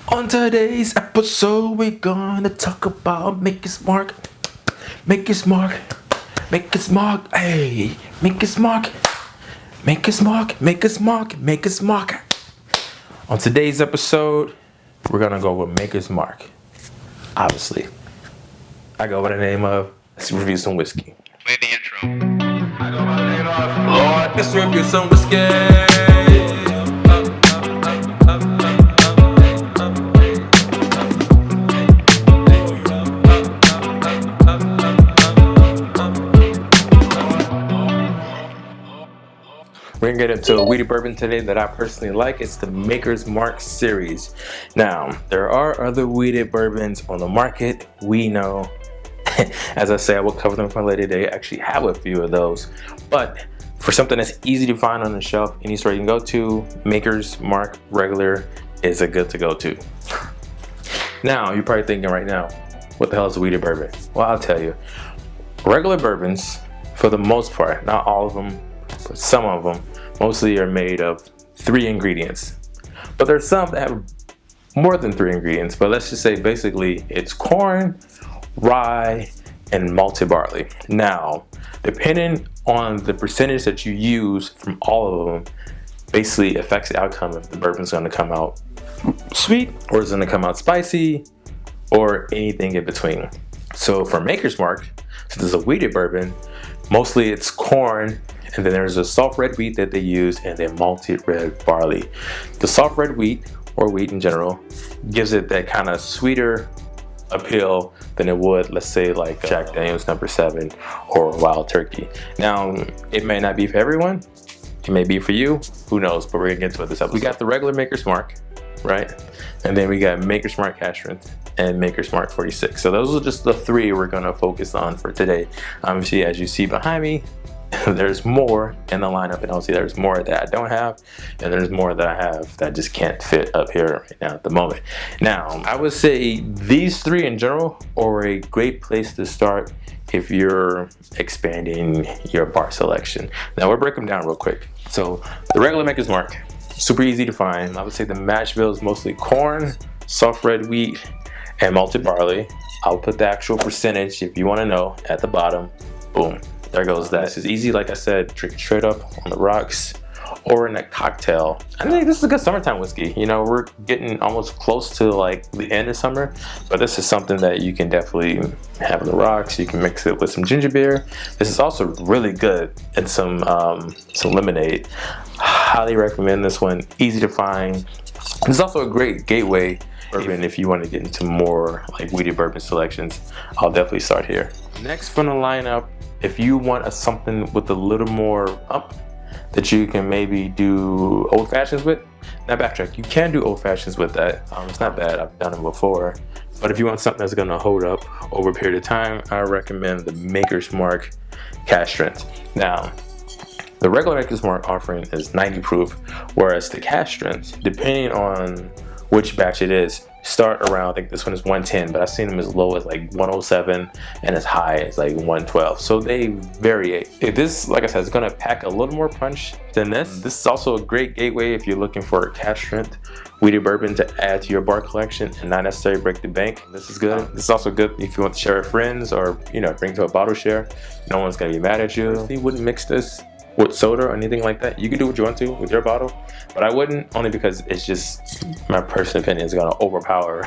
On today's episode, we're gonna talk about Maker's Mark. Maker's Mark. Maker's Mark. Hey, Maker's Mark. Maker's Mark. Maker's Mark. Maker's Mark. On today's episode, we're gonna go with Maker's Mark. Obviously, I go by the name of. Let's review some whiskey. Play the intro. I go by the name of Lord. Let's review some whiskey. We're gonna get into a Wheated Bourbon today that I personally like. It's the Maker's Mark series. Now, there are other Wheated Bourbons on the market. We know. As I say, I will cover them for a later day. I actually have a few of those. But for something that's easy to find on the shelf, any store you can go to, Maker's Mark regular is a good to go to. Now, you're probably thinking right now, what the hell is a Wheated Bourbon? Well, I'll tell you. Regular bourbons, for the most part, not all of them, but some of them, mostly are made of 3 ingredients. But there's some that have more than 3 ingredients. But let's just say basically it's corn, rye, and malted barley. Now, depending on the percentage that you use from all of them, basically affects the outcome if the bourbon's going to come out sweet or is going to come out spicy or anything in between. So for Maker's Mark, since it's a wheated bourbon, mostly it's corn, and then there's a soft red wheat that they use, and then malted red barley. The soft red wheat, or wheat in general, gives it that kind of sweeter appeal than it would, let's say, like Jack Daniel's No. 7 or Wild Turkey. Now, it may not be for everyone. It may be for you. Who knows? But we're gonna get to it this episode. We got the regular Maker's Mark, right? And then we got Maker's Mark Cask Strength and Maker's Mark 46. So those are just the 3 we're gonna focus on for today. Obviously, as you see behind me, there's more in the lineup, and obviously there's more that I don't have, and there's more that I have that just can't fit up here right now at the moment. Now, I would say these 3 in general are a great place to start if you're expanding your bar selection. Now, we'll break them down real quick. So the regular Maker's Mark, super easy to find. I would say the mash bill is mostly corn, soft red wheat, and malted barley. I'll put the actual percentage if you want to know at the bottom. Boom. There goes that. This is easy, like I said, drink it straight up on the rocks or in a cocktail. I think this is a good summertime whiskey. You know, we're getting almost close to like the end of summer, but this is something that you can definitely have on the rocks. You can mix it with some ginger beer. This is also really good in some lemonade. Highly recommend this one. Easy to find. It's also a great gateway bourbon if you want to get into more like wheated bourbon selections. I'll definitely start here. Next from the lineup, if you want something with a little more up that you can maybe do old fashions with, now backtrack, you can do old fashions with that. It's not bad, I've done it before. But if you want something that's gonna hold up over a period of time, I recommend the Maker's Mark Cask Strength. Now, the regular Maker's Mark offering is 90 proof, whereas the Cask Strength, depending on which batch it is, start around, I think this one is 110, but I've seen them as low as like 107 and as high as like 112. So they vary. If this, like I said, is gonna pack a little more punch than this. This is also a great gateway if you're looking for a Cask Strength wheated bourbon to add to your bar collection and not necessarily break the bank. This is good. This is also good if you want to share with friends or, you know, bring to a bottle share. No one's gonna be mad at you. You wouldn't mix this with soda or anything like that. You can do what you want to with your bottle, but I wouldn't, only because it's just my personal opinion is gonna overpower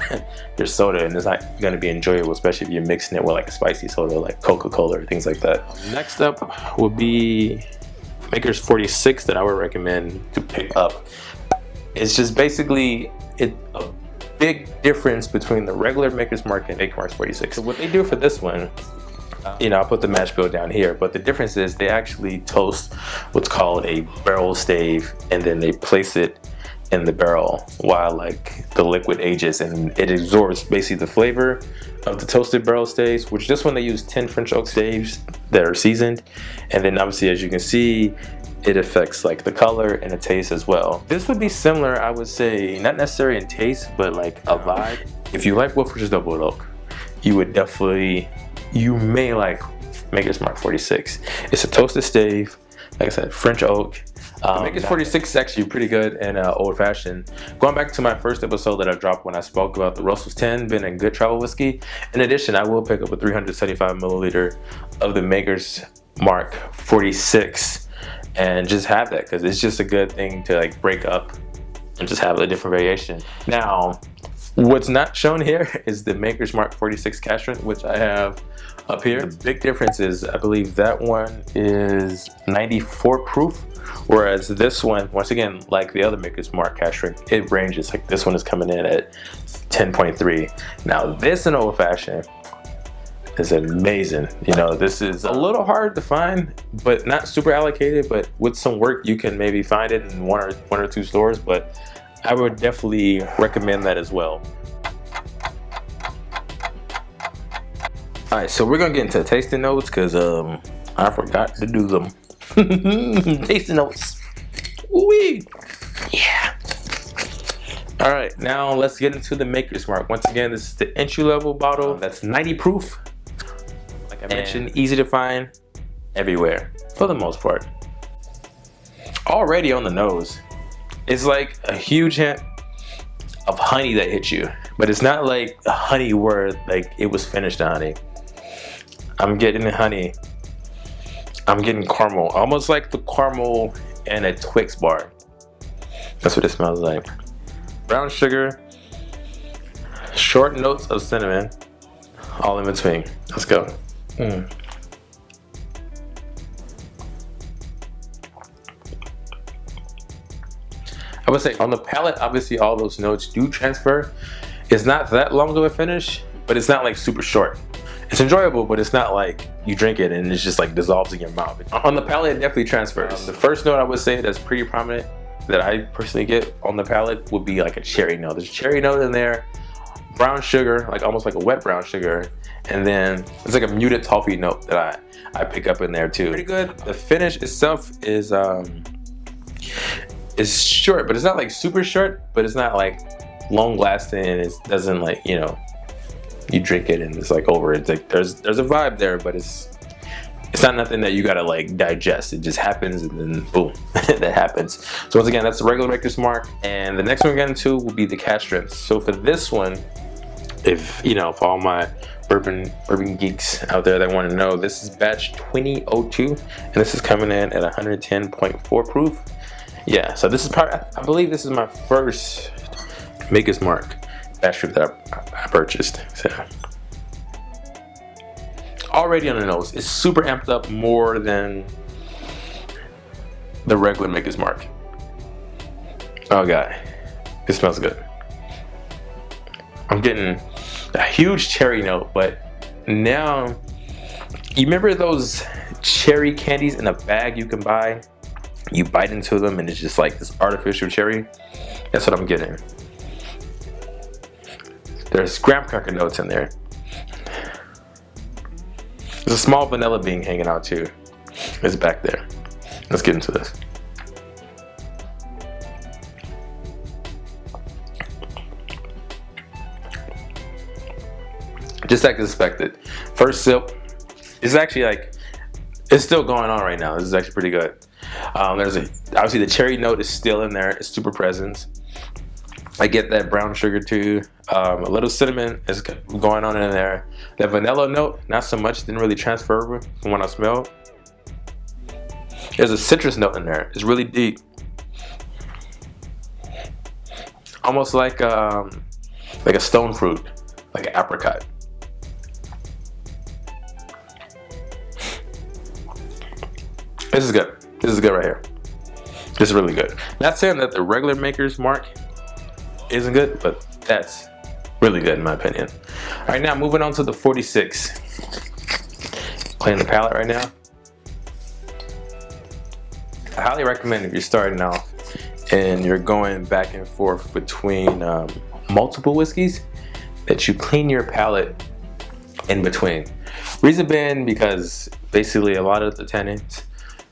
your soda and it's not gonna be enjoyable, especially if you're mixing it with like a spicy soda like Coca-Cola or things like that. Next up would be Maker's 46 that I would recommend to pick up. It's just basically a big difference between the regular Maker's Mark and Maker's Mark 46. So what they do for this one, you know, I'll put the mash bill down here, but the difference is they actually toast what's called a barrel stave, and then they place it in the barrel while like the liquid ages, and it absorbs basically the flavor of the toasted barrel staves, which this one they use 10 French oak staves that are seasoned, and then obviously, as you can see, it affects like the color and the taste as well. This would be similar, I would say, not necessarily in taste, but like a vibe. If you like Woodford's Double Oak, you would definitely, you may like Maker's Mark 46. It's a toasted stave, like I said, French oak. Maker's 46 is actually pretty good and old fashioned. Going back to my first episode that I dropped when I spoke about the Russell's 10 being a good travel whiskey. In addition, I will pick up a 375 milliliter of the Maker's Mark 46 and just have that, because it's just a good thing to like break up and just have a different variation. Now, what's not shown here is the Maker's Mark 46 cask strength, which I have up here. The big difference is I believe that one is 94 proof, whereas this one, once again, like the other Maker's Mark cask strength, it ranges. Like this one is coming in at 10.3. Now this in old fashioned is amazing. You know, this is a little hard to find, but not super allocated, but with some work you can maybe find it in one or two stores, but I would definitely recommend that as well. All right, so we're gonna get into tasting notes because I forgot to do them. Tasting notes. Woo-wee. Yeah. All right, now let's get into the Maker's Mark. Once again, this is the entry level bottle. That's 90 proof. Like I mentioned, easy to find everywhere for the most part. Already on the nose, it's like a huge hint of honey that hits you, but it's not like a honey where like it was finished honey. I'm getting the honey. I'm getting caramel, almost like the caramel in a Twix bar. That's what it smells like. Brown sugar, short notes of cinnamon, all in between. Let's go. I would say on the palate, obviously all those notes do transfer. It's not that long of a finish, but it's not like super short. It's enjoyable, but it's not like you drink it and it's just like dissolves in your mouth. On the palate, it definitely transfers. The first note I would say that's pretty prominent that I personally get on the palate would be like a cherry note. There's a cherry note in there, brown sugar, like almost like a wet brown sugar, and then it's like a muted toffee note that I pick up in there too. Pretty good. The finish itself is short, but it's not like super short, but it's not like long lasting, and it doesn't like, you know, you drink it and it's like over. It's like there's a vibe there, but it's not nothing that you gotta like digest. It just happens and then boom, that happens. So once again, that's the regular Maker's Mark, and the next one we're getting to will be the cask strength. So for this one, if you know, for all my bourbon geeks out there that want to know, this is batch 2002, and this is coming in at 110.4 proof. Yeah, so this is probably, I believe this is my first Maker's Mark batch strength that I purchased. So already on the nose, it's super amped up more than the regular Maker's Mark. Oh god, it smells good. I'm getting a huge cherry note, but now, you remember those cherry candies in a bag you can buy? You bite into them and it's just like this artificial cherry. That's what I'm getting. There's graham cracker notes in there. There's a small vanilla bean hanging out too. It's back there. Let's get into this. Just like expected. First sip, it's actually like, it's still going on right now. This is actually pretty good. Obviously the cherry note is still in there. It's super present. I get that brown sugar too. A little cinnamon is going on in there. That vanilla note, not so much, didn't really transfer over from what I smelled. There's a citrus note in there. It's really deep. Almost like a stone fruit, like an apricot. This is good. This is good right here. This is really good. Not saying that the regular Maker's Mark isn't good, but that's really good in my opinion. All right, now moving on to the 46. Cleaning the palate right now. I highly recommend if you're starting off and you're going back and forth between multiple whiskeys, that you clean your palate in between. Reason being because basically a lot of the tannins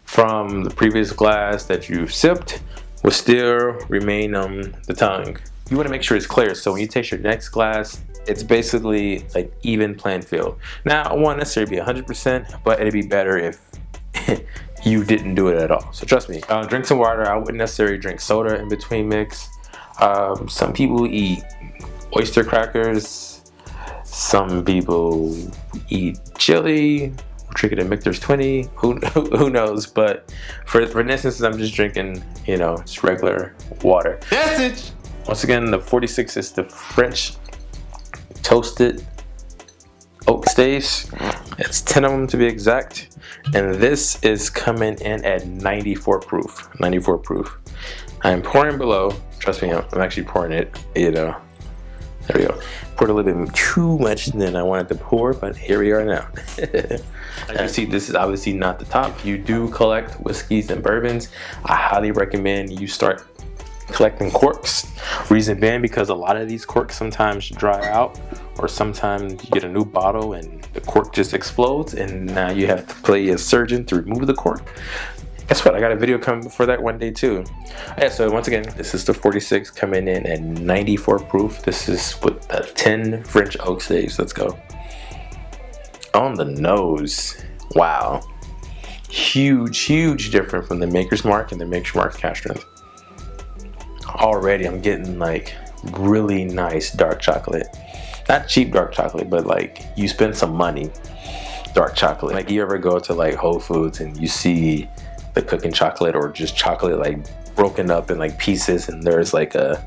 from the previous glass that you've sipped will still remain on the tongue. You want to make sure it's clear, so when you taste your next glass, it's basically like even playing field. Now, it won't necessarily be 100%, but it'd be better if you didn't do it at all. So trust me, drink some water. I wouldn't necessarily drink soda in between mix. Some people eat oyster crackers. Some people eat chili. Drink it in Michter's 20. Who knows? But for instance, I'm just drinking, you know, just regular water. Message. Once again, the 46 is the French toasted oak staves. It's 10 of them to be exact, and this is coming in at 94 proof. 94 proof. I'm pouring below. Trust me, I'm actually pouring it. You know, there we go. Poured a little bit too much than I wanted to pour, but here we are now. As you see, this is obviously not the top. If you do collect whiskeys and bourbons, I highly recommend you start collecting corks. Reason being, because a lot of these corks sometimes dry out, or sometimes you get a new bottle and the cork just explodes, and now you have to play a surgeon to remove the cork. Guess what? I got a video coming for that one day too. Yeah, so once again, this is the 46 coming in at 94 proof. This is with the 10 French oak staves. Let's go. On the nose, wow. Huge different from the Maker's Mark and the Maker's Mark cask strength. Already I'm getting like really nice dark chocolate. Not cheap dark chocolate, but like you spend some money dark chocolate. Like you ever go to like Whole Foods and you see the cooking chocolate, or just chocolate like broken up in like pieces, and there's like a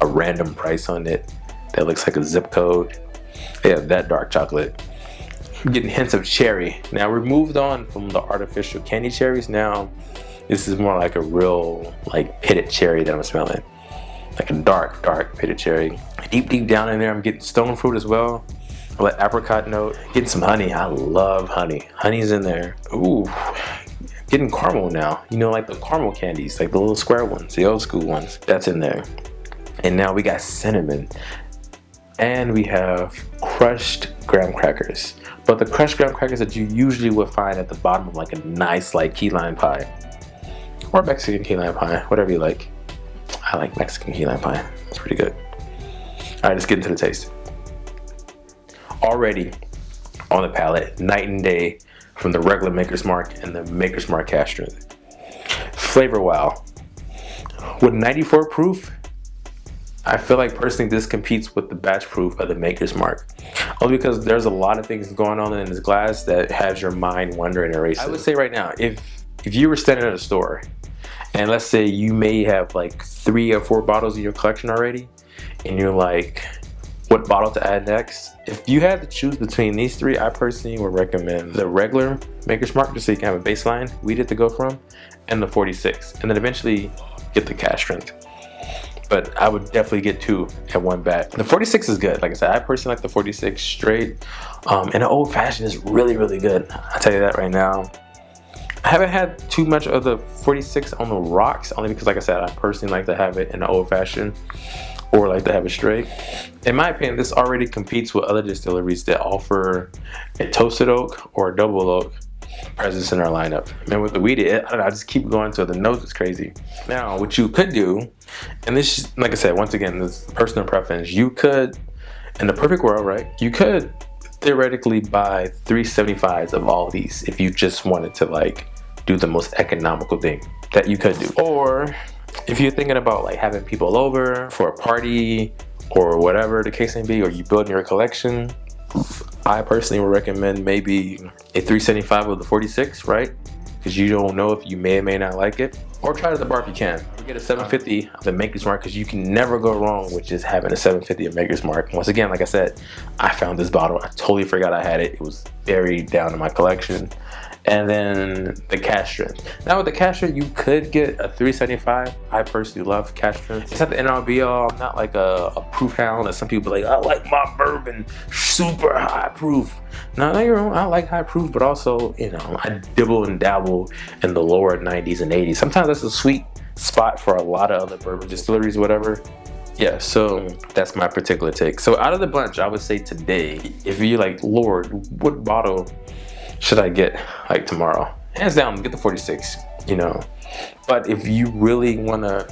random price on it that looks like a zip code. Yeah, that dark chocolate. I'm getting hints of cherry. Now we're moved on from the artificial candy cherries. Now this is more like a real like pitted cherry that I'm smelling. Like a dark pitted cherry. Deep down in there, I'm getting stone fruit as well. Like apricot note. Getting some honey. I love honey. Honey's in there. Ooh. Getting caramel now. You know, like the caramel candies, like the little square ones, the old school ones. That's in there. And now we got cinnamon. And we have crushed graham crackers. But the crushed graham crackers that you usually would find at the bottom of like a nice like key lime pie. Or Mexican key lime pie, whatever you like. I like Mexican key lime pie. It's pretty good. All right, let's get into the taste. Already on the palate, night and day from the regular Maker's Mark and the Maker's Mark cask strength. Flavor wow. With 94 proof, I feel like personally this competes with the batch proof of the Maker's Mark. Only because there's a lot of things going on in this glass that has your mind wandering and racing. I would say right now, if you were standing at a store, and let's say you may have like 3 or 4 bottles in your collection already, and you're like, what bottle to add next? If you had to choose between these 3, I personally would recommend the regular Maker's Mark, just so you can have a baseline wheated to go from, and the 46, and then eventually get the cask strength. But I would definitely get 2 at one bat. The 46 is good. Like I said, I personally like the 46 straight, and the old fashioned is really good. I'll tell you that right now. I haven't had too much of the 46 on the rocks, only because, like I said, I personally like to have it in the old fashioned, or like to have it straight. In my opinion, this already competes with other distilleries that offer a toasted oak or a double oak presence in our lineup. And with the wheated, I don't know, I just keep going till the nose is crazy. Now, what you could do, and this, like I said, once again, this is personal preference. You could, in the perfect world, right? You could theoretically buy 375s of all these if you just wanted to like do the most economical thing that you could do. Or if you're thinking about like having people over for a party or whatever the case may be, or you building your collection, I personally would recommend maybe a 375 of the 46, right? Because you don't know if you may or may not like it. Or try it at the bar if you can. Or get a 750 of the Maker's Mark, because you can never go wrong with just having a 750 of Maker's Mark. Once again, like I said, I found this bottle. I totally forgot I had it. It was buried down in my collection. And then the cask strength. Now with the cask strength, you could get a 375. I personally love cask strength. It's not the NRB all. I'm not like a proof hound that some people are like, I like my bourbon super high proof. No, you're wrong. I like high proof, but also, you know, I dibble and dabble in the lower 90s and 80s. Sometimes that's a sweet spot for a lot of other bourbon distilleries or whatever. Yeah, so that's my particular take. So out of the bunch, I would say today, if you're like, Lord, what bottle should I get like tomorrow? Hands down, get the 46, you know. But if you really want to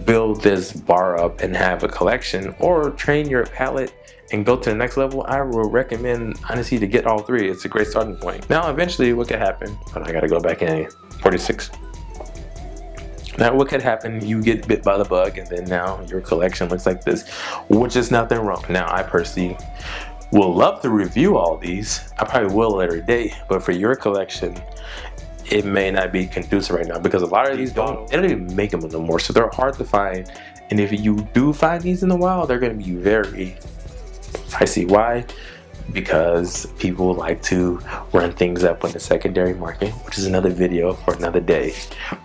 build this bar up and have a collection, or train your palate and go to the next level, I will recommend honestly to get all three. It's a great starting point. Now eventually what could happen, but I gotta go back in 46. Now what could happen, you get bit by the bug and then now your collection looks like this, which is nothing wrong. Now I personally will love to review all these. I probably will every day, but for your collection, it may not be conducive right now because a lot of these they don't even make them no more, so they're hard to find. And if you do find these in the wild, they're going to be very pricey. Why? Because people like to run things up on the secondary market, which is another video for another day.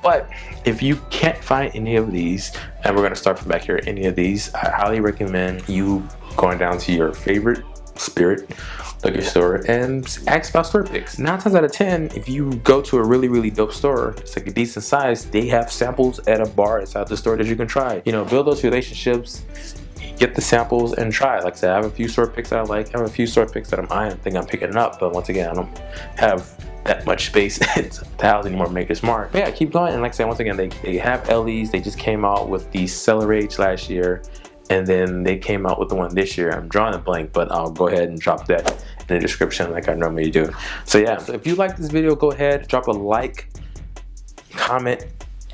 But if you can't find any of these, and we're going to start from back here, any of these, I highly recommend you going down to your favorite spirit liquor store and ask about store picks. 9 times out of 10, if you go to a really dope store, it's like a decent size, they have samples at a bar inside the store that you can try. You know, build those relationships, get the samples and try. Like I said, I have a few store picks that I like. I have a few store picks that I think I'm picking up, but once again, I don't have that much space to house any more Maker's Mark. But yeah, keep going. And like I said, once again, they have LEs. They just came out with the Cellar Age last year, and then they came out with the one this year. I'm drawing a blank, but I'll go ahead and drop that in the description like I normally do. So yeah, so if you like this video, go ahead, drop a like, comment,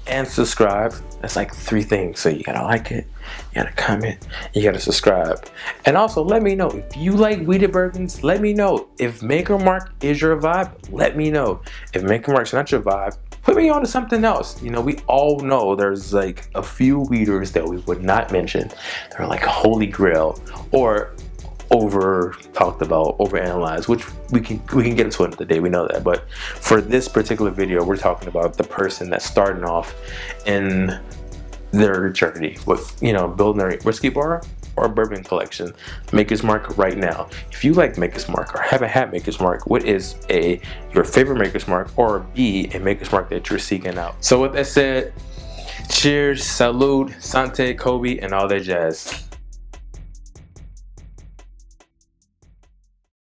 and subscribe. That's like 3 things. So you gotta like it, you gotta comment, you gotta subscribe. And also let me know if you like wheated bourbons. Let me know if Maker's Mark is your vibe. Let me know if Maker's Mark's not your vibe. Put me on to something else. You know, we all know there's like a few weeders that we would not mention. They're like holy grail or over talked about, over analyzed, which we can get into another day. We know that, but for this particular video, we're talking about the person that's starting off in their journey with, you know, building their whiskey bar or bourbon collection. Maker's Mark right now. If you like Maker's Mark or haven't had Maker's Mark, what is your favorite Maker's Mark, or B, a Maker's Mark that you're seeking out? So with that said, cheers, salud, sante, Kobe, and all that jazz.